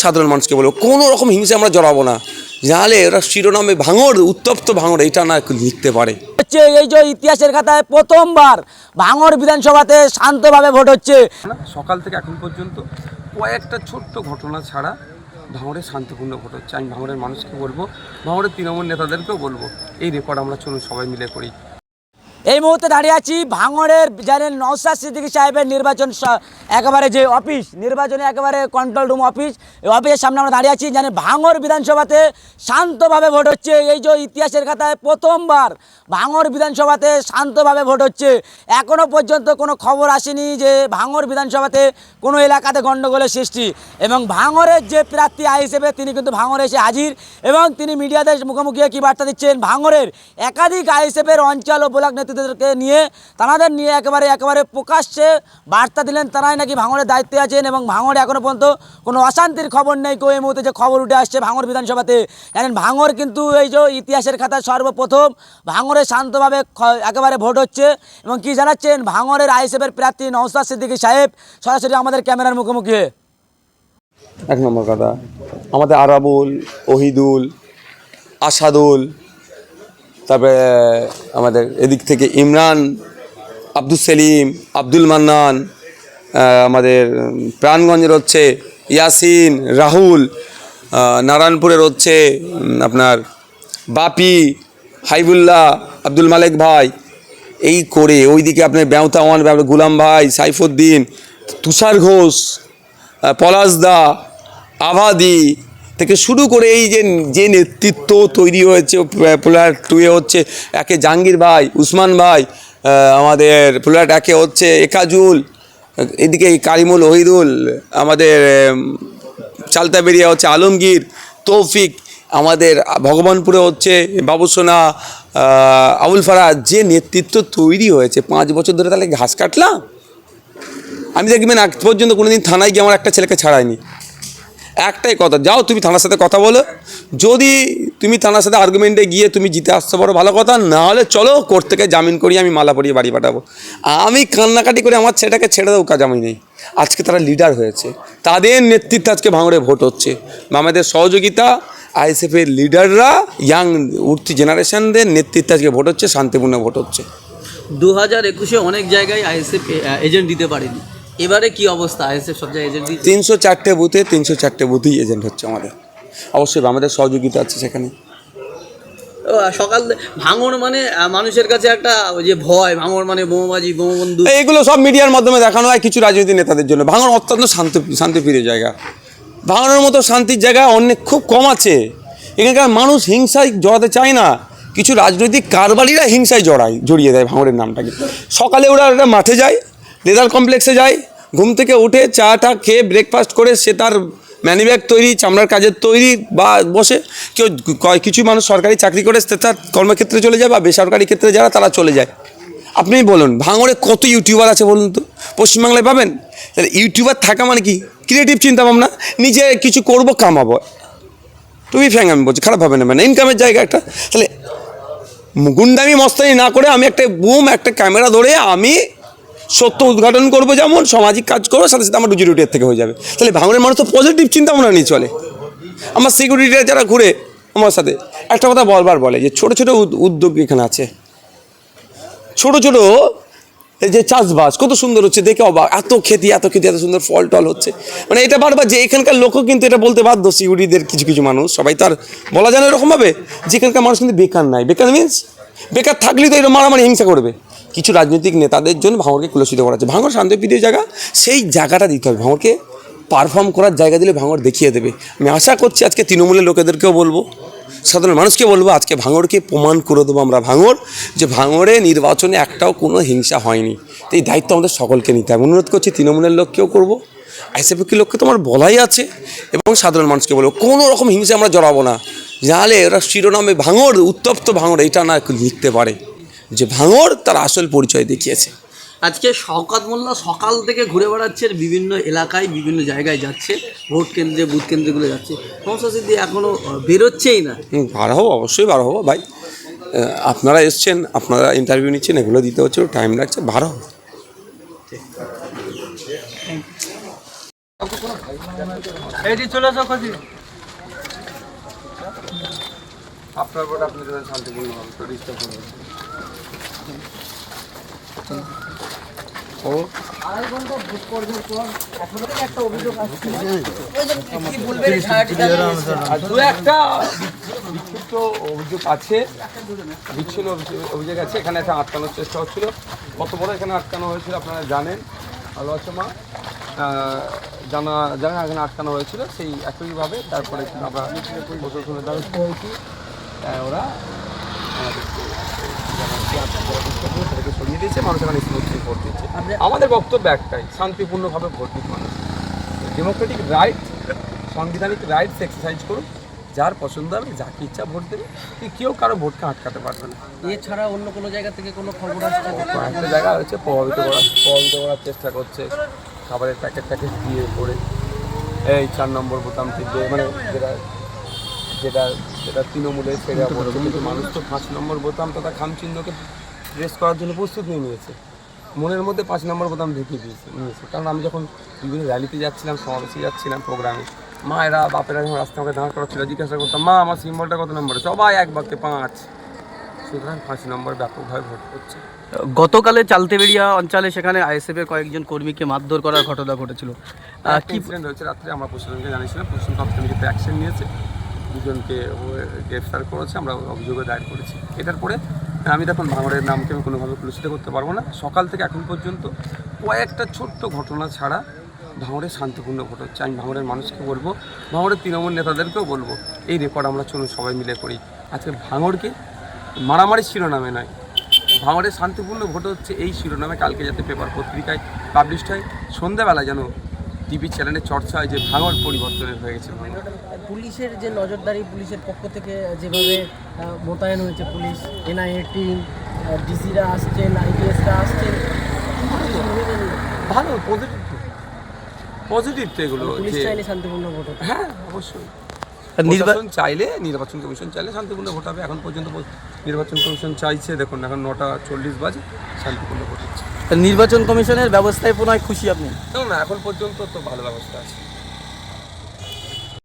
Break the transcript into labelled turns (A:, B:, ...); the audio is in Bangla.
A: সাধারণ মানুষকে বলবো কোনো রকম হিংসা আমরা জড়াবো না, জানলে ওরা শিরোনামে ভাঙড়, উত্তপ্ত ভাঙড় এটা না লিখতে পারে।
B: হচ্ছে এই যে ইতিহাসের খাতায় প্রথমবার ভাঙড় বিধানসভাতে শান্তভাবে ভোট হচ্ছে।
A: সকাল থেকে এখন পর্যন্ত কয়েকটা ছোট্ট ঘটনা ছাড়া ভাঙড়ে শান্তিপূর্ণ ভোট হচ্ছে। আমি ভাঙড়ের মানুষকে বলবো, ভাঙড়ের তৃণমূল নেতাদেরকেও বলবো, এই রেকর্ড আমরা চলুন সবাই মিলে করি।
B: এই মুহূর্তে দাঁড়িয়ে আছি ভাঙড়ের, জানেন নওশাদ সিদ্দিকী সাহেবের নির্বাচন একেবারে যে অফিস, নির্বাচনে একেবারে কন্ট্রোল রুম অফিস, এই অফিসের সামনে আমরা দাঁড়িয়ে আছি। জানেন ভাঙড় বিধানসভাতে শান্তভাবে ভোট হচ্ছে। এই যে ইতিহাসের খাতায় প্রথমবার ভাঙড় বিধানসভাতে শান্তভাবে ভোট হচ্ছে। এখনও পর্যন্ত কোনো খবর আসেনি যে ভাঙড় বিধানসভাতে কোনো এলাকাতে গণ্ডগোলের সৃষ্টি, এবং ভাঙড়ের যে প্রার্থী হিসেবে তিনি কিন্তু ভাঙড়ে এসে হাজির, এবং তিনি মিডিয়াদের মুখোমুখি কী বার্তা দিচ্ছেন, ভাঙড়ের একাধিক আইএসএফের অঞ্চল ও ব্লক নেতৃত্বদেরকে নিয়ে, তাদের নিয়ে একেবারে প্রকাশ্যে বার্তা দিলেন তারাই নাকি ভাঙড়ের দায়িত্বে আছেন, এবং ভাঙড়ে এখনও পর্যন্ত কোনো অশান্তির খবর নেই। এই মুহূর্তে যে খবর উঠে আসছে ভাঙড় বিধানসভাতে, জানেন ভাঙড় কিন্তু এই যে ইতিহাসের খাতায় সর্বপ্রথম ভাঙড়ে শান্তভাবে একেবারে ভোট হচ্ছে। এবং কি জানাচ্ছেন ভাঙড়ের আইএসএফের প্রার্থী নওশাদ সিদ্দিকী সাহেব সরাসরি আমাদের ক্যামেরার মুখোমুখি।
A: এক নম্বর কথা, আমাদের আরাবুল, ওহিদুল, আসাদুল, তারপরে আমাদের এদিক থেকে ইমরান, আব্দুল সেলিম, আব্দুল মান্নান, আমাদের প্রাণগঞ্জের হচ্ছে ইয়াসিন, রাহুল, নারায়ণপুরের হচ্ছে আপনার বাপি, হাইবুল্লাহ, আব্দুল মালেক ভাই, এই করে ওইদিকে আপনার বেউতাওয়ান, গুলাম ভাই, সাইফুদ্দিন, তুষার ঘোষ, পলাশদা, আভাদি থেকে শুরু করে এই যে নেতৃত্ব তৈরি হয়েছে প্লেয়ার টুয়ে হচ্ছে একে জাহাঙ্গীর ভাই, উসমান ভাই, আমাদের প্লেয়ার একে হচ্ছে একাজুল, এদিকে কারিমুল, ওহিদুল, আমাদের চালতা বেরিয়া হচ্ছে আলমগীর, তৌফিক, আমাদের ভগবানপুরে হচ্ছে বাবুসোনা, আবুল ফারাজ, যে নেতৃত্ব তৈরি হয়েছে 5 বছর ধরে, তাহলে ঘাস কাটলাম। আমি দেখবেন আজ পর্যন্ত কোনোদিন থানায় গিয়ে আমার একটা ছেলেকে ছাড়ায়নি। একটাই কথা, যাও তুমি থানার সাথে কথা বলো, যদি তুমি থানার সাথে আর্গুমেন্টে গিয়ে তুমি জিতে আসতে পারো ভালো কথা, না হলে চলো কোর্ট থেকে জামিন করি, আমি মালা পরিয়ে বাড়ি পাঠাবো। আমি কান্নাকাটি করে আমার ছেলেটাকে ছেড়ে দেবো, কাজ আমি নেই। আজকে তারা লিডার হয়েছে, তাদের নেতৃত্বে আজকে ভাঙড়ে ভোট হচ্ছে। আমাদের সহযোগিতা আইএসএফের লিডাররা, ইয়াং উঠতি জেনারেশনদের নেতৃত্বে আজকে ভোট হচ্ছে, শান্তিপূর্ণ ভোট হচ্ছে।
C: 2021-এ অনেক জায়গায় আইএসএফ এজেন্ট দিতে পারেনি, এবারে কি অবস্থা? আইএসএফ সব জায়গায় এজেন্ট দিচ্ছে।
A: 304টে বুথে 304টে বুথেই এজেন্ট হচ্ছে আমাদের। অবশ্যই আমাদের সহযোগিতা আছে সেখানে।
C: সকাল ভাঙড় মানে মানুষের কাছে একটা যে ভয়, ভাঙড় মানে বোমাবাজি, বোমাবন্ধু,
A: এগুলো সব মিডিয়ার মাধ্যমে দেখানো হয় কিছু রাজনৈতিক নেতাদের জন্য। ভাঙড় অত্যন্ত শান্তিপ্রিয় জায়গা। ভাঙড়ের মতো শান্তির জায়গা অনেক খুব কম আছে। এখানকার মানুষ হিংসায় জড়াতে চায় না, কিছু রাজনৈতিক কারবারিরা হিংসায় জড়িয়ে দেয় ভাঙড়ের নামটাকে। সকালে ওরা মাঠে যায়, লেদার কমপ্লেক্সে যায়, ঘুম থেকে উঠে চাটা খেয়ে ব্রেকফাস্ট করে সে তার ম্যানিব্যাগ তৈরি, চামড়ার কাজের তৈরি বা বসে, কেউ কিছু মানুষ সরকারি চাকরি করে তার কর্মক্ষেত্রে চলে যায়, বা বেসরকারি ক্ষেত্রে যারা তারা চলে যায়। আপনি বলুন ভাঙড়ে কত ইউটিউবার আছে বলুন তো, পশ্চিমবাংলায় পাবেন? তাহলে ইউটিউবার থাকা মানে কি? ক্রিয়েটিভ চিন্তা ভাবনা, নিজে কিছু করবো, কামাবো। তুমি ফ্যাং আমি বলছি, খারাপ হবে না, মানে ইনকামের জায়গা একটা। তাহলে গুন্ডামি মস্তানি না করে আমি একটা একটা ক্যামেরা ধরে আমি সত্য উদ্ঘাটন করবো, যেমন সামাজিক কাজ করবো, সাথে সাথে আমার রুজি রুটি এর থেকে হয়ে যাবে। তাহলে ভাঙড়ের মানুষ তো পজিটিভ চিন্তা ভাবনা নিয়ে চলে। আমার সিকিউরিটিরা যারা ঘুরে আমার সাথে একটা কথা বারবার বলে যে ছোটো ছোটো উদ্যোগ এখানে আছে, ছোটো ছোটো এই যে চাষবাস কত সুন্দর হচ্ছে, দেখে অবাক, এত খেতি এত সুন্দর ফল টল হচ্ছে। মানে এটা বারবার যে এখানকার লোকও কিন্তু এটা বলতে বাধ্য, সিকিউরিটিদের কিছু মানুষ, সবাই তো আর বলা যায় না এরকমভাবে, যে এখানকার মানুষ কিন্তু বেকার নাই। বেকার মিনস বেকার থাকলেই তো এটা মারামারি হিংসা করবে। কিছু রাজনৈতিক নেতাদের জন্য ভাঙড়কে কুলসিত করা হচ্ছে। ভাঙড় শান্তিপ্রিয় জায়গা, সেই জায়গাটা দিতে হবে। ভাঙড়কে পারফর্ম করার জায়গা দিলে ভাঙড় দেখিয়ে দেবে। আমি আশা করছি আজকে তৃণমূলের লোকেদেরকেও বলবো, সাধারণ মানুষকে বলবো, আজকে ভাঙড়কে প্রমাণ করে দেবো আমরা ভাঙড়, যে ভাঙড়ে নির্বাচনে একটাও কোনো হিংসা হয়নি। তো এই দায়িত্ব আমাদের সকলকে নিতে হবে। অনুরোধ করছি তৃণমূলের লোককেও করবো, আইএসএফের লোককে তো আমার বলাই আছে, এবং সাধারণ মানুষকে বলবো কোনো রকম হিংসা আমরা জড়াবো না, জানলে ওরা শিরোনামে ভাঙড়, উত্তপ্ত ভাঙড় এটা না লিখতে পারে, যে ভাঙড় তার আসল পরিচয় দেখিয়েছে।
C: আজকে শওকত মোল্লা সকাল থেকে ঘুরে বেড়াচ্ছে, বিভিন্ন এলাকায় বিভিন্ন জায়গায় যাচ্ছে, ভোট কেন্দ্রে বুথ কেন্দ্রগুলো যাচ্ছে। নওশাদ সিদ্দিকী এখনও বেরোচ্ছেই না।
A: বার হবো, অবশ্যই বার হবো ভাই। আপনারা এসছেন, আপনারা ইন্টারভিউ নিচ্ছেন, এগুলো দিতে হচ্ছে, টাইম লাগছে, বার হবো। আপনার ভোট আপনি দেবেন শান্তিপূর্ণ হবে, তো ডিস্টার্ব করবেন ও আর দু একটা বিক্ষিপ্ত অভিযোগ আছে, বিচ্ছিন্ন অভিযোগ আছে। এখানে একটা আটকানোর চেষ্টা হচ্ছিল। কত বড় এখানে আটকানো হয়েছিল আপনারা জানেন, ভালো আছে মা, জানা এখানে আটকানো হয়েছিল সেই একইভাবে। তারপরে কিন্তু আমরা প্রশাসনের দ্বারস্থ হয়েছি, ওরা সেটাকে সরিয়ে দিয়েছে, মানুষ এখানে স্মুথলি ভোট দিচ্ছে। আমাদের বক্তব্য একটাই, শান্তিপূর্ণভাবে ভোট দিন মানুষ, ডেমোক্রেটিক রাইট, সাংবিধানিক রাইটস এক্সারসাইজ করুন, যার পছন্দ হবে যাকে ইচ্ছা ভোট দেবে, কেউ কারো ভোটকে আটকাতে পারবে না।
C: এছাড়া অন্য কোনো জায়গা থেকে কোনো খবর আসছে?
A: একটা জায়গা হচ্ছে প্রভাবিত করার চেষ্টা করছে, খাবারের প্যাকেট দিয়ে করে এই 4 নম্বর বোতাম টিপে, মানে যেটা তৃণমূলের সেটা বলছে, কিন্তু মানুষ তো 5 নম্বর বোতাম তথা খামচিহ্নকে প্রেস করার জন্য প্রস্তুত নিয়ে নিয়েছে, মনের মধ্যে 5 নম্বর বোতাম ঢুকিয়ে নিয়েছে। কারণ আমি যখন বিভিন্ন র্যালিতে যাচ্ছিলাম, সমাবেশে যাচ্ছিলাম, প্রোগ্রামে, মায়েরা বাপেরা যখন রাস্তা আমাকে দাঁড় করাচ্ছিল, জিজ্ঞাসা করতাম, মা আমার সিম্বলটা কত নম্বরে, সবাই এক বাক্যে 5। সুতরাং 5 নম্বর ব্যাপকভাবে ভোট করছে।
C: গতকালে চালতেবেড়িয়া অঞ্চলে সেখানে আইএসএফ এর কয়েকজন কর্মীকে মারধর করার ঘটনা ঘটেছিল।
A: কি ইনসিডেন্ট হয়েছে রাত্রে আমরা প্রশাসনকে জানিয়েছিলাম, প্রশাসন তৎক্ষণিক অ্যাকশন নিয়েছে, দুজনকে গ্রেফতার করেছে, আমরা অভিযোগও দায়ের করেছি। এটার পরে আমি দেখুন ভাঙড়ের নামকে আমি কোনোভাবে কলুষিত করতে পারবো না। সকাল থেকে এখন পর্যন্ত কয়েকটা ছোট্ট ঘটনা ছাড়া ভাঙড়ে শান্তিপূর্ণ ভোট হচ্ছে। আমি ভাঙড়ের মানুষকে বলবো, ভাঙড়ের তৃণমূল নেতাদেরকেও বলবো, এই রেকর্ড আমরা চলুন সবাই মিলে করি। আজকে ভাঙড়কে মারামারি শিরোনামে নয়, ভাঙড়ে শান্তিপূর্ণ ভোট হচ্ছে এই শিরোনামে কালকে যাতে পেপার পত্রিকায় পাবলিশড হয়, সন্ধ্যাবেলা যেন টিভি চ্যানেলে চর্চা হয় যে ভাঙড় পরিবর্তনের হয়ে গেছে।
D: পুলিশের যে নজরদারি, পুলিশের পক্ষ থেকে যেভাবে মোতায়েন হয়েছে পুলিশ, এনআইএ টিম, ডিসিরা আসছেন, আইপিএসরা আসছেন,
A: ভালো, পজিটিভ তো এগুলো।
D: পুলিশ
A: যে
D: চাইলে শান্তিপূর্ণ ভোট হতো।
A: হ্যাঁ অবশ্যই, নির্বাচন চাইলে নির্বাচন কমিশন চাইলে শান্তিপূর্ণ ভোট হবে। এখন পর্যন্ত নির্বাচন কমিশন চাইছে, দেখুন এখন 9:40 বাজে, শান্তিপূর্ণ ভোট হচ্ছে।
C: নির্বাচন কমিশনের ব্যবস্থায় পুনরায় খুশি আপনি?
A: না, এখন পর্যন্ত তো ভালো ব্যবস্থা আছে।